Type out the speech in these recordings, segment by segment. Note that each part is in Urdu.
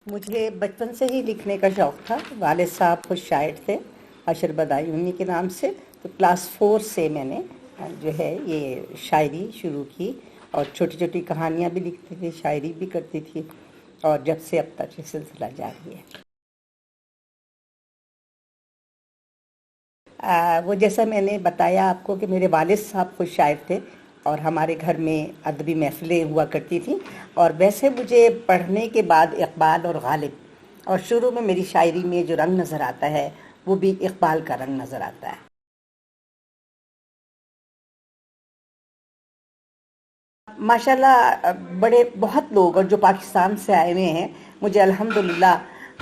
مجھے بچپن سے ہی لکھنے کا شوق تھا. والد صاحب خود شاعر تھے، اشر بدائی انہی کے نام سے. تو کلاس 4 سے میں نے جو ہے یہ شاعری شروع کی، اور چھوٹی چھوٹی کہانیاں بھی لکھتی تھی، شاعری بھی کرتی تھی، اور جب سے اب تک یہ سلسلہ جاری ہے. وہ جیسا میں نے بتایا آپ کو کہ میرے والد صاحب خود شاعر تھے، اور ہمارے گھر میں ادبی محفلیں ہوا کرتی تھیں. اور ویسے مجھے پڑھنے کے بعد اقبال اور غالب، اور شروع میں میری شاعری میں جو رنگ نظر آتا ہے وہ بھی اقبال کا رنگ نظر آتا ہے. ماشاءاللہ بڑے بہت لوگ، اور جو پاکستان سے آئے ہوئے ہیں، مجھے الحمدللہ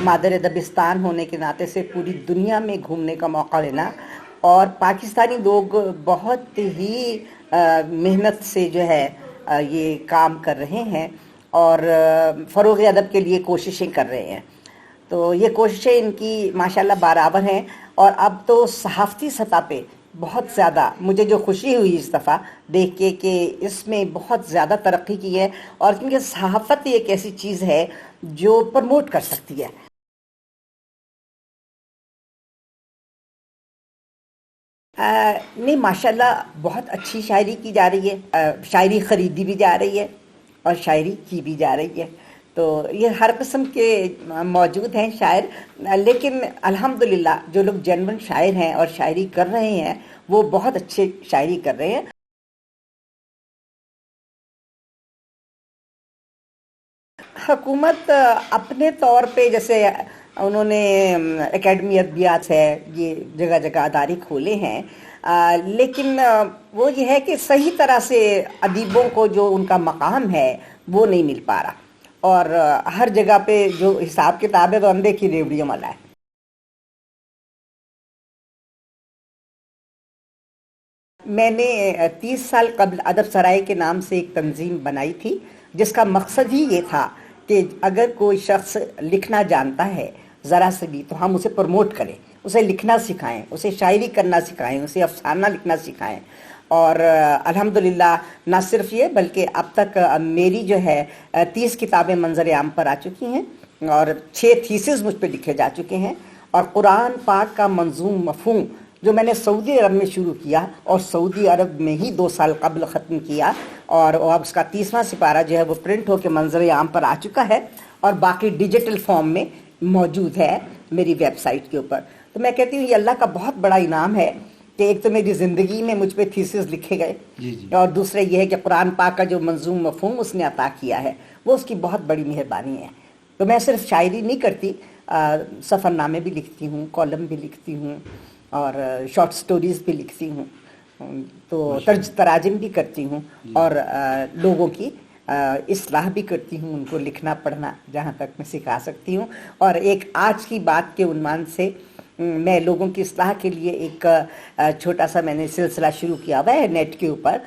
مادر دبستان ہونے کے ناطے سے پوری دنیا میں گھومنے کا موقع لینا. اور پاکستانی لوگ بہت ہی محنت سے جو ہے یہ کام کر رہے ہیں، اور فروغ ادب کے لیے کوششیں کر رہے ہیں. تو یہ کوششیں ان کی ماشاءاللہ برابر ہیں. اور اب تو صحافتی سطح پہ بہت زیادہ مجھے جو خوشی ہوئی اس دفعہ دیکھ کے کہ اس میں بہت زیادہ ترقی کی ہے، اور کیونکہ صحافت ایک ایسی چیز ہے جو پروموٹ کر سکتی ہے. نہیں، ماشاءاللہ بہت اچھی شاعری کی جا رہی ہے. شاعری خریدی بھی جا رہی ہے اور شاعری کی بھی جا رہی ہے. تو یہ ہر قسم کے موجود ہیں شاعر. لیکن الحمدللہ جو لوگ جنرل شاعر ہیں اور شاعری کر رہے ہیں وہ بہت اچھے شاعری کر رہے ہیں. حکومت اپنے طور پہ جیسے انہوں نے اکیڈمی ادبیات ہے، یہ جگہ جگہ ادارے کھولے ہیں، لیکن وہ یہ ہے کہ صحیح طرح سے ادیبوں کو جو ان کا مقام ہے وہ نہیں مل پا رہا. اور ہر جگہ پہ جو حساب کتاب ہے وہ اندھے کی ریوڑیوں والا ہے. میں نے 30 سال قبل ادب سرائے کے نام سے ایک تنظیم بنائی تھی، جس کا مقصد ہی یہ تھا کہ اگر کوئی شخص لکھنا جانتا ہے ذرا سے بھی تو ہم اسے پروموٹ کریں، اسے لکھنا سکھائیں، اسے شاعری کرنا سکھائیں، اسے افسانہ لکھنا سکھائیں. اور الحمدللہ نہ صرف یہ بلکہ اب تک میری جو ہے 30 کتابیں منظر عام پر آ چکی ہیں، اور 6 تھیسز مجھ پہ لکھے جا چکے ہیں. اور قرآن پاک کا منظوم مفہوم جو میں نے سعودی عرب میں شروع کیا اور سعودی عرب میں ہی 2 سال قبل ختم کیا، اور اب اس کا 30واں سپارہ جو ہے وہ پرنٹ ہو کے منظر عام پر آ چکا ہے، اور باقی ڈیجیٹل فارم میں موجود ہے میری ویب سائٹ کے اوپر. تو میں کہتی ہوں یہ اللہ کا بہت بڑا انعام ہے کہ ایک تو میری زندگی میں مجھ پہ تھیسز لکھے گئے، اور دوسرا یہ ہے کہ قرآن پاک کا جو منظوم مفہوم اس نے عطا کیا ہے وہ اس کی بہت بڑی مہربانی ہے. تو میں صرف شاعری نہیں کرتی، سفر نامے بھی لکھتی ہوں، کالم بھی لکھتی ہوں، اور شارٹ سٹوریز بھی لکھتی ہوں. تو طرز تراجم بھی کرتی ہوں، اور لوگوں کی اصلاح بھی کرتی ہوں، ان کو لکھنا پڑھنا جہاں تک میں سکھا سکتی ہوں. اور ایک آج کی بات کے عنوان سے میں لوگوں کی اصلاح کے لیے ایک چھوٹا سا میں نے سلسلہ شروع کیا ہوا ہے نیٹ کے اوپر،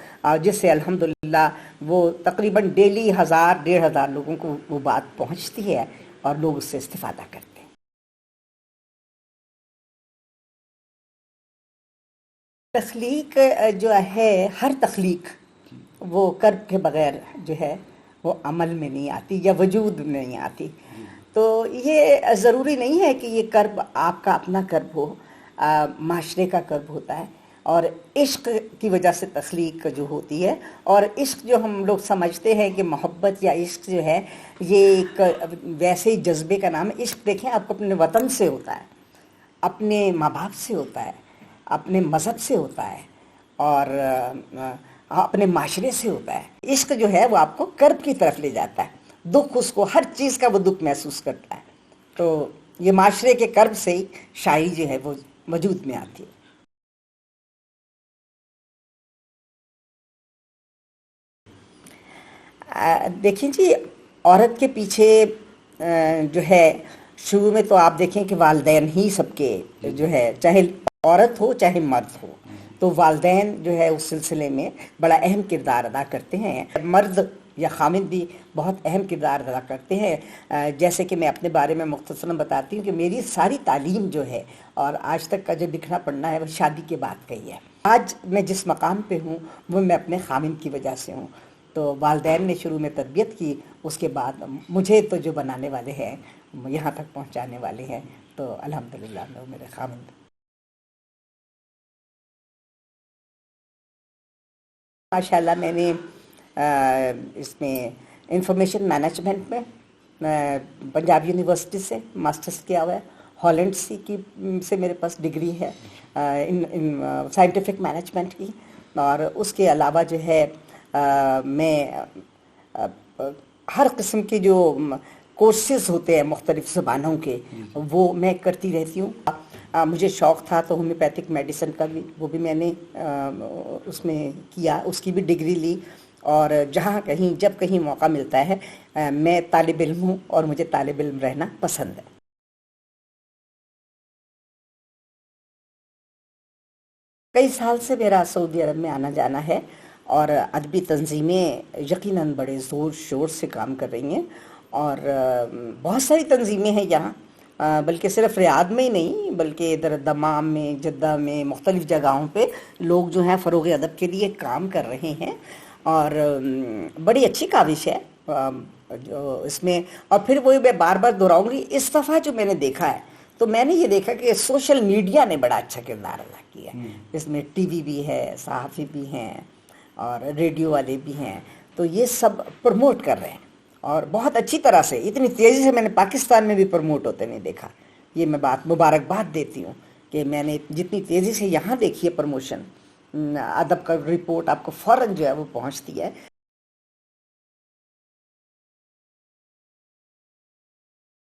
جس سے الحمدللہ وہ تقریباً ڈیلی 1000 1,500 لوگوں کو وہ بات پہنچتی ہے، اور لوگ اس سے استفادہ کرتے ہیں. تخلیق جو ہے، ہر تخلیق وہ کرب کے بغیر جو ہے وہ عمل میں نہیں آتی یا وجود میں نہیں آتی. تو یہ ضروری نہیں ہے کہ یہ کرب آپ کا اپنا کرب ہو، معاشرے کا کرب ہوتا ہے. اور عشق کی وجہ سے تخلیق جو ہوتی ہے، اور عشق جو ہم لوگ سمجھتے ہیں کہ محبت یا عشق جو ہے یہ ایک ویسے ہی جذبے کا نام ہے. عشق دیکھیں آپ کو اپنے وطن سے ہوتا ہے، اپنے ماں باپ سے ہوتا ہے، اپنے مذہب سے ہوتا ہے، اور اپنے معاشرے سے ہوتا ہے. عشق جو ہے وہ آپ کو کرب کی طرف لے جاتا ہے، دکھ اس کو ہر چیز کا وہ دکھ محسوس کرتا ہے. تو یہ معاشرے کے کرب سے ہی شاعری جو ہے وہ وجود میں آتی ہے. دیکھیں جی، عورت کے پیچھے جو ہے شروع میں تو آپ دیکھیں کہ والدین ہی سب کے جو ہے، چاہے عورت ہو چاہے مرد ہو، تو والدین جو ہے اس سلسلے میں بڑا اہم کردار ادا کرتے ہیں. مرد یا خامد بھی بہت اہم کردار ادا کرتے ہیں. جیسے کہ میں اپنے بارے میں مختصراً بتاتی ہوں کہ میری ساری تعلیم جو ہے اور آج تک کا جو لکھنا پڑھنا ہے وہ شادی کے بعد کا ہی ہے. آج میں جس مقام پہ ہوں وہ میں اپنے خامد کی وجہ سے ہوں. تو والدین نے شروع میں تربیت کی، اس کے بعد مجھے تو جو بنانے والے ہیں یہاں تک پہنچانے والے ہیں، تو الحمدللہ میں میرے خاوند ماشاءاللہ میں نے اس میں انفارمیشن مینجمنٹ میں پنجاب یونیورسٹی سے ماسٹرز کیا ہوا ہے، ہالینڈ سے میرے پاس ڈگری ہے سائنٹیفک مینجمنٹ کی، اور اس کے علاوہ جو ہے میں ہر قسم کے جو کورسز ہوتے ہیں مختلف زبانوں کے وہ میں کرتی رہتی ہوں۔ مجھے شوق تھا تو ہومیوپیتھک میڈیسن کا بھی وہ بھی میں نے اس میں کیا، اس کی بھی ڈگری لی، اور جہاں کہیں جب کہیں موقع ملتا ہے میں طالب علم ہوں اور مجھے طالب علم رہنا پسند ہے۔ کئی سال سے میرا سعودی عرب میں آنا جانا ہے، اور ادبی تنظیمیں یقیناً بڑے زور شور سے کام کر رہی ہیں، اور بہت ساری تنظیمیں ہیں یہاں، بلکہ صرف ریاض میں ہی نہیں بلکہ ادھر دمام میں، جدہ میں، مختلف جگہوں پہ لوگ جو ہیں فروغ ادب کے لیے کام کر رہے ہیں، اور بڑی اچھی کاوش ہے جو اس میں۔ اور پھر وہی میں بار بار دہراؤں گی، اس دفعہ جو میں نے دیکھا ہے تو میں نے یہ دیکھا کہ سوشل میڈیا نے بڑا اچھا کردار ادا کیا ہے، اس میں ٹی وی بھی ہے، صحافی بھی ہیں، اور ریڈیو والے بھی ہیں، تو یہ سب پروموٹ کر رہے ہیں، اور بہت اچھی طرح سے، اتنی تیزی سے میں نے پاکستان میں بھی پروموٹ ہوتے نہیں دیکھا۔ یہ میں بات مبارکباد دیتی ہوں کہ میں نے جتنی تیزی سے یہاں دیکھی ہے پروموشن، ادب کا رپورٹ آپ کو فوراً جو ہے وہ پہنچتی ہے۔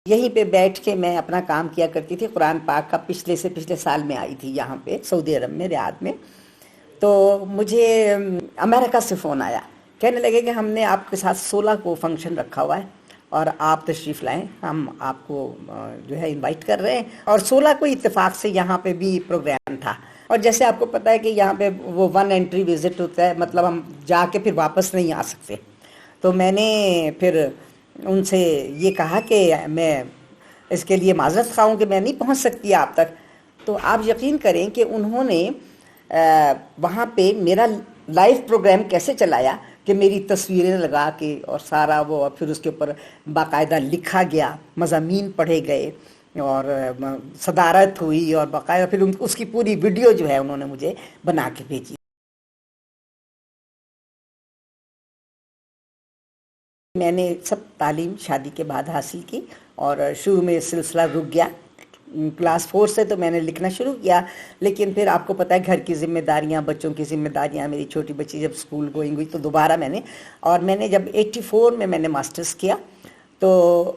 یہیں پہ بیٹھ کے میں اپنا کام کیا کرتی تھی، قرآن پاک کا پچھلے سے پچھلے سال میں آئی تھی یہاں پہ سعودی عرب میں، ریاض میں، تو مجھے امریکہ سے فون آیا، کہنے لگے کہ ہم نے آپ کے ساتھ 16 کو فنکشن رکھا ہوا ہے اور آپ تشریف لائیں، ہم آپ کو جو ہے انوائٹ کر رہے ہیں، اور 16 کو اتفاق سے یہاں پہ بھی پروگرام تھا، اور جیسے آپ کو پتہ ہے کہ یہاں پہ وہ ون انٹری وزٹ ہوتا ہے، مطلب ہم جا کے پھر واپس نہیں آ سکتے، تو میں نے پھر ان سے یہ کہا کہ میں اس کے لیے معذرت خواہ ہوں کہ میں نہیں پہنچ سکتی آپ تک، تو آپ یقین کریں کہ انہوں نے وہاں پہ میرا لائیو پروگرام کیسے چلایا کہ میری تصویریں لگا کے، اور سارا وہ پھر اس کے اوپر باقاعدہ لکھا گیا، مضامین پڑھے گئے، اور صدارت ہوئی، اور باقاعدہ پھر اس کی پوری ویڈیو جو ہے انہوں نے مجھے بنا کے بھیجی۔ میں نے سب تعلیم شادی کے بعد حاصل کی، اور شروع میں سلسلہ رک گیا، کلاس 4 سے تو میں نے لکھنا شروع کیا، لیکن پھر آپ کو پتہ ہے گھر کی ذمہ داریاں، بچوں کی ذمہ داریاں، میری چھوٹی بچی جب اسکول گوئنگ ہوئی تو دوبارہ میں نے، اور میں نے جب 84 میں نے ماسٹرز کیا، تو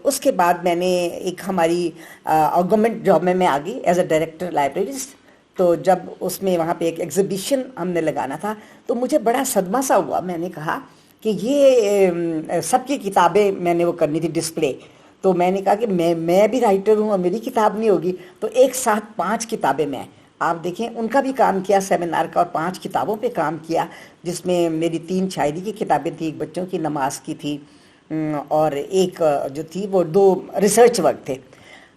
اس کے بعد میں نے ایک ہماری گورنمنٹ جاب میں آ گئی ایز اے ڈائریکٹر لائبریریز، تو جب اس میں وہاں پہ ایک ایگزیبیشن ہم نے لگانا تھا تو مجھے بڑا صدمہ سا ہوا، میں نے کہا کہ یہ سب کی کتابیں میں نے وہ کرنی تھی ڈسپلے، تو میں نے کہا کہ میں بھی رائٹر ہوں اور میری کتاب نہیں ہوگی، تو ایک ساتھ 5 کتابیں میں، آپ دیکھیں ان کا بھی کام کیا سیمینار کا، اور 5 کتابوں پہ کام کیا، جس میں میری 3 شاعری کی کتابیں تھیں، ایک بچوں کی نماز کی تھی، اور ایک جو تھی وہ 2 ریسرچ ورک تھے،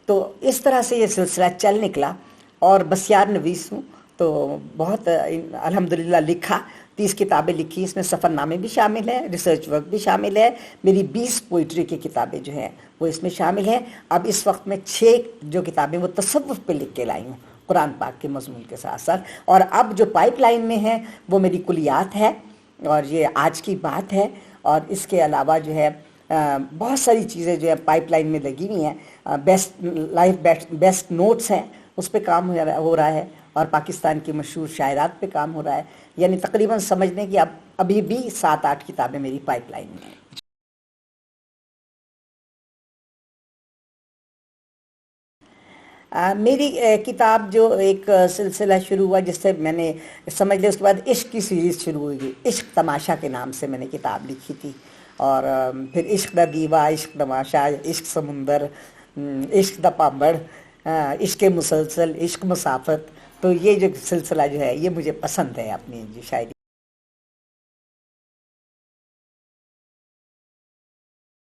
تو اس طرح سے یہ سلسلہ چل نکلا، اور بسیار نویس ہوں، تو بہت الحمدللہ لکھا، 30 کتابیں لکھی، اس میں سفر نامے بھی شامل ہیں، ریسرچ ورک بھی شامل ہے، میری 20 پوئٹری کی کتابیں جو ہیں وہ اس میں شامل ہیں، اب اس وقت میں 6 جو کتابیں وہ تصوف پہ لکھ کے لائی ہوں قرآن پاک کے مضمون کے ساتھ ساتھ، اور اب جو پائپ لائن میں ہے وہ میری کلیات ہے، اور یہ آج کی بات ہے، اور اس کے علاوہ جو ہے بہت ساری چیزیں جو ہے پائپ لائن میں لگی ہوئی ہیں، بیسٹ نوٹس ہیں، اس پہ کام ہو رہا ہے، اور پاکستان کی مشہور شاعرات پہ کام ہو رہا ہے، یعنی تقریباً سمجھ لیں کہ ابھی بھی 7-8 کتابیں میری پائپ لائن میں ہیں۔ میری کتاب جو ایک سلسلہ شروع ہوا جس سے میں نے سمجھ لیا، اس کے بعد عشق کی سیریز شروع ہوئی، عشق تماشا کے نام سے میں نے کتاب لکھی تھی، اور پھر عشق دا دیوا، عشق تماشا، عشق سمندر، عشق دا پامبڑ، عشق مسلسل، عشق مسافت، تو یہ جو سلسلہ جو ہے یہ مجھے پسند ہے اپنی جو شاعری۔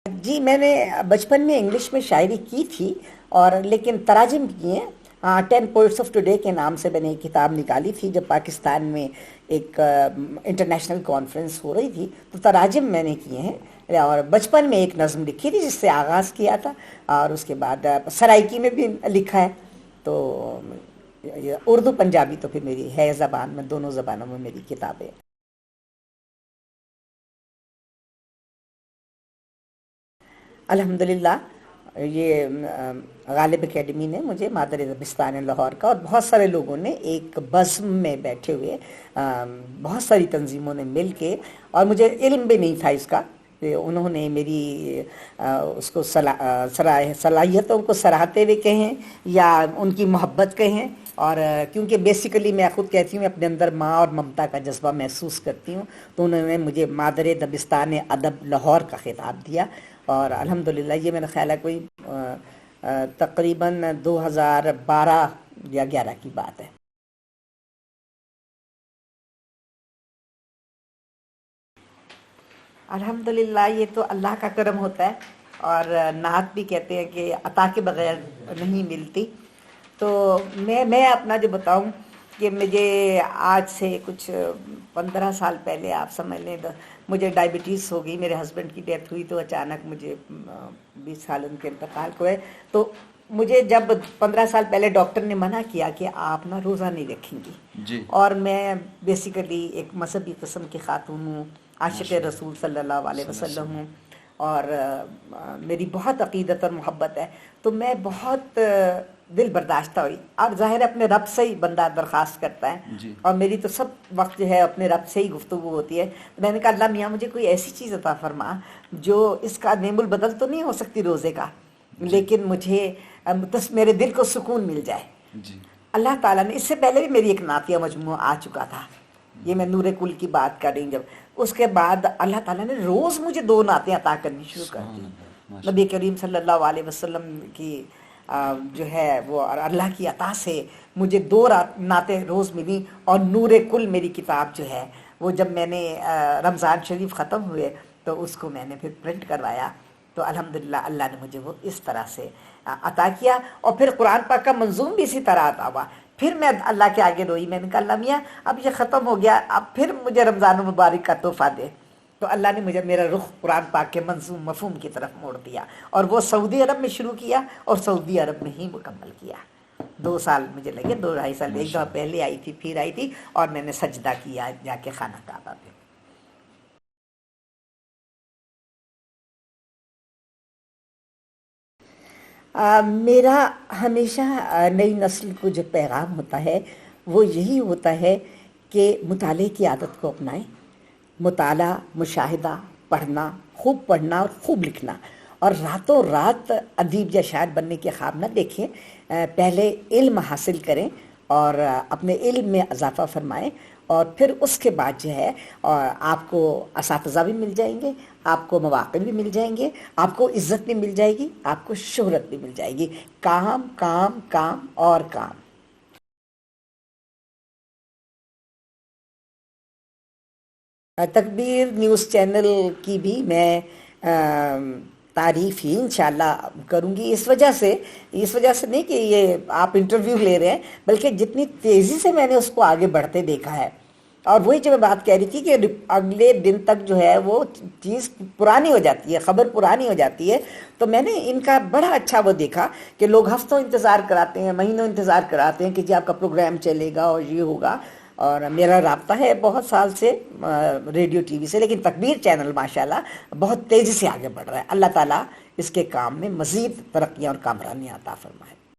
جی میں نے بچپن میں انگلش میں شاعری کی تھی، اور لیکن تراجم کی ہیں، 10 پوئٹس آف ٹوڈے کے نام سے میں نے ایک کتاب نکالی تھی جب پاکستان میں ایک انٹرنیشنل کانفرنس ہو رہی تھی، تو تراجم میں نے کیے ہیں، اور بچپن میں ایک نظم لکھی تھی جس سے آغاز کیا تھا، اور اس کے بعد سرائکی میں بھی لکھا ہے. تو اردو پنجابی تو پھر میری ہے زبان میں، دونوں زبانوں میں میری کتابیں. الحمدللہ یہ غالب اکیڈمی نے مجھے مادر دبستان لاہور کا، اور بہت سارے لوگوں نے ایک بزم میں بیٹھے ہوئے، بہت ساری تنظیموں نے مل کے، اور مجھے علم بھی نہیں تھا اس کا، کہ انہوں نے میری اس کو صلاحیتوں کو سراہتے ہوئے کہیں یا ان کی محبت کہیں. اور کیونکہ بیسیکلی میں خود کہتی ہوں، اپنے اندر ماں اور ممتا کا جذبہ محسوس کرتی ہوں، تو انہوں نے مجھے مادر دبستان ادب لاہور کا خطاب دیا. اور الحمدللہ یہ میرا خیال ہے کوئی تقریباً 2012 یا 11 کی بات ہے. الحمدللہ یہ تو اللہ کا کرم ہوتا ہے، اور نعت بھی کہتے ہیں کہ عطا کے بغیر نہیں ملتی. تو میں اپنا جو بتاؤں کہ مجھے آج سے کچھ 15 سال پہلے آپ سمجھ لیں مجھے ڈائبٹیز ہو گئی. میرے ہسبینڈ کی ڈیتھ ہوئی تو اچانک مجھے 20 سال ان کے انتقال کو ہے. تو مجھے جب 15 سال پہلے ڈاکٹر نے منع کیا کہ آپ نا روزہ نہیں رکھیں گی، اور میں بیسیکلی ایک مذہبی قسم کی خاتون ہوں، عاشق رسول صلی اللہ علیہ وسلم ہوں، اور میری بہت عقیدت اور محبت ہے، تو میں بہت دل برداشتہ ہوئی. اب ظاہر اپنے رب سے ہی بندہ درخواست کرتا ہے، اور میری تو سب وقت جو ہے اپنے رب سے ہی گفتگو ہوتی ہے. میں نے کہا اللہ میاں مجھے کوئی ایسی چیز عطا فرما جو اس کا نعم البدل تو نہیں ہو سکتی روزے کا، لیکن مجھے میرے دل کو سکون مل جائے. اللہ تعالیٰ نے، اس سے پہلے بھی میری ایک نعتیہ مجموعہ آ چکا تھا، یہ میں نور کل کی بات کر رہی ہوں. جب اس کے بعد اللہ تعالیٰ نے روز مجھے 2 نعتیں عطا کرنی شروع کر دی. نبی کریم صلی اللہ علیہ وسلم کی جو ہے وہ، اور اللہ کی عطا سے مجھے 2 نعتیں روز ملی. اور نور کل میری کتاب جو ہے وہ جب میں نے رمضان شریف ختم ہوئے تو اس کو میں نے پھر پرنٹ کروایا. تو الحمدللہ اللہ نے مجھے وہ اس طرح سے عطا کیا. اور پھر قرآن پاک کا منظوم بھی اسی طرح عطا ہوا. پھر میں اللہ کے آگے روئی، میں نے کہا اللہ میاں اب یہ ختم ہو گیا، اب پھر مجھے رمضان المبارک کا تحفہ دے. تو اللہ نے مجھے میرا رخ قرآن پاک کے منظوم مفہوم کی طرف موڑ دیا، اور وہ سعودی عرب میں شروع کیا اور سعودی عرب میں ہی مکمل کیا. 2 سال مجھے لگے، 2-2.5 سال. ایک دفعہ پہلے آئی تھی، پھر آئی تھی، اور میں نے سجدہ کیا جا کے خانہ کعبہ پہ. میرا ہمیشہ نئی نسل کو جو پیغام ہوتا ہے وہ یہی ہوتا ہے کہ مطالعے کی عادت کو اپنائیں. مطالعہ، مشاہدہ، پڑھنا، خوب پڑھنا اور خوب لکھنا، اور راتوں رات ادیب یا شاعر بننے کے خواب نہ دیکھیں. پہلے علم حاصل کریں اور اپنے علم میں اضافہ فرمائیں، اور پھر اس کے بعد جو ہے آپ کو اساتذہ بھی مل جائیں گے، آپ کو مواقع بھی مل جائیں گے، آپ کو عزت بھی مل جائے گی، آپ کو شہرت بھی مل جائے گی. کام کام کام اور کام. تکبیر نیوز چینل کی بھی میں تعریف ہی انشاءاللہ کروں گی. اس وجہ سے نہیں کہ یہ آپ انٹرویو لے رہے ہیں، بلکہ جتنی تیزی سے میں نے اس کو آگے بڑھتے دیکھا ہے. اور وہی جو میں بات کہہ رہی تھی کہ اگلے دن تک جو ہے وہ چیز پرانی ہو جاتی ہے، خبر پرانی ہو جاتی ہے. تو میں نے ان کا بڑا اچھا وہ دیکھا کہ لوگ ہفتوں انتظار کراتے ہیں، مہینوں انتظار کراتے ہیں کہ جی آپ کا پروگرام چلے گا اور یہ ہوگا. اور میرا رابطہ ہے بہت سال سے ریڈیو ٹی وی سے، لیکن تکبیر چینل ماشاءاللہ بہت تیزی سے آگے بڑھ رہا ہے. اللہ تعالیٰ اس کے کام میں مزید ترقیاں اور کامرانیاں عطا فرمائے.